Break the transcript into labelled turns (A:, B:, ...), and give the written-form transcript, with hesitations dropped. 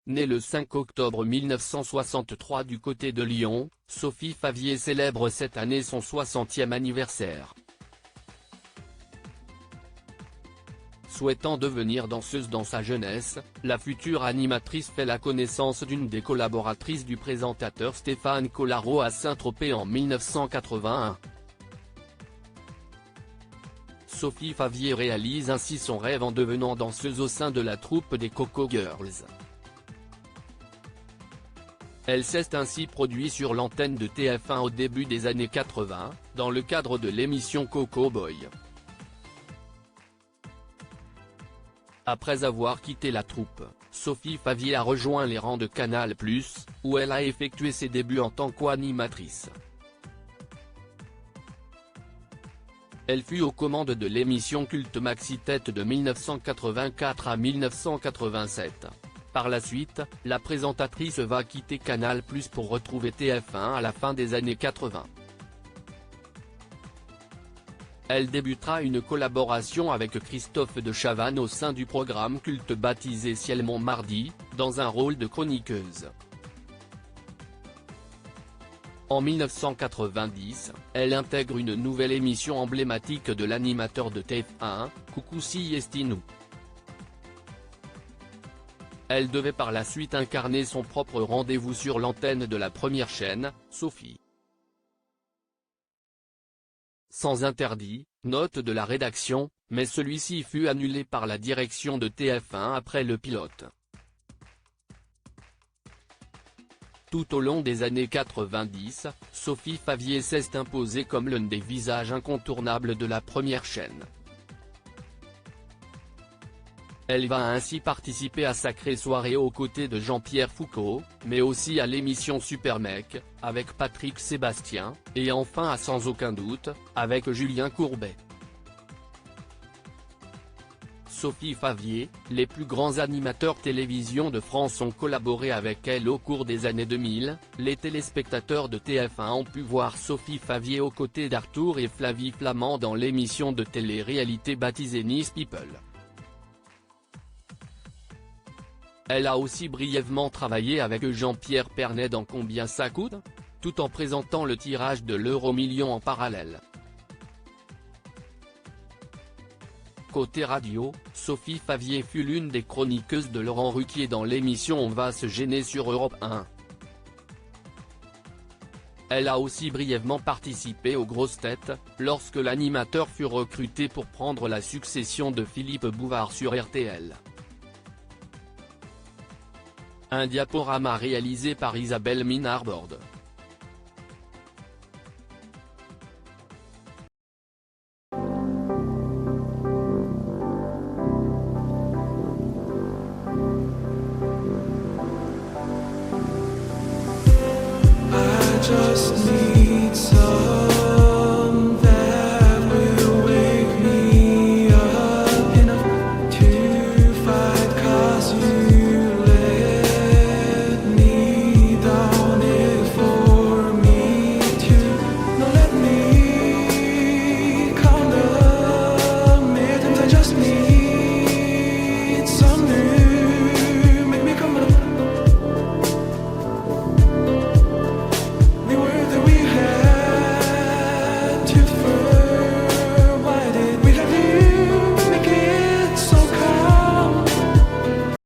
A: Née le 5 octobre 1963 du côté de Lyon, Sophie Favier célèbre cette année son 60e anniversaire. Souhaitant devenir danseuse dans sa jeunesse, la future animatrice fait la connaissance d'une des collaboratrices du présentateur Stéphane Collaro à Saint-Tropez en 1981. Sophie Favier réalise ainsi son rêve en devenant danseuse au sein de la troupe des Coco Girls. Elle s'est ainsi produite sur l'antenne de TF1 au début des années 80, dans le cadre de l'émission Coco Boy. Après avoir quitté la troupe, Sophie Favier a rejoint les rangs de Canal+, où elle a effectué ses débuts en tant qu'animatrice. Elle fut aux commandes de l'émission culte Maxi Tête de 1984 à 1987. Par la suite, la présentatrice va quitter Canal+ pour retrouver TF1 à la fin des années 80. Elle débutera une collaboration avec Christophe de Chavannes au sein du programme culte baptisé Ciel Montmardi, dans un rôle de chroniqueuse. En 1990, elle intègre une nouvelle émission emblématique de l'animateur de TF1, Coucou si Estinou. Elle devait par la suite incarner son propre rendez-vous sur l'antenne de la première chaîne, Sophie. Sans interdit, note de la rédaction, mais celui-ci fut annulé par la direction de TF1 après le pilote. Tout au long des années 90, Sophie Favier s'est imposée comme l'un des visages incontournables de la première chaîne. Elle va ainsi participer à Sacrée Soirée aux côtés de Jean-Pierre Foucault, mais aussi à l'émission Super Mec, avec Patrick Sébastien, et enfin à Sans aucun doute, avec Julien Courbet. Sophie Favier, les plus grands animateurs télévision de France ont collaboré avec elle au cours des années 2000, les téléspectateurs de TF1 ont pu voir Sophie Favier aux côtés d'Arthur et Flavie Flament dans l'émission de télé-réalité baptisée Nice People. Elle a aussi brièvement travaillé avec Jean-Pierre Pernet dans Combien ça coûte?, tout en présentant le tirage de l'euro-million en parallèle. Côté radio, Sophie Favier fut l'une des chroniqueuses de Laurent Ruquier dans l'émission On va se gêner sur Europe 1. Elle a aussi brièvement participé aux Grosses Têtes, lorsque l'animateur fut recruté pour prendre la succession de Philippe Bouvard sur RTL. Un diaporama réalisé par Isabelle Minarbord.
B: I just need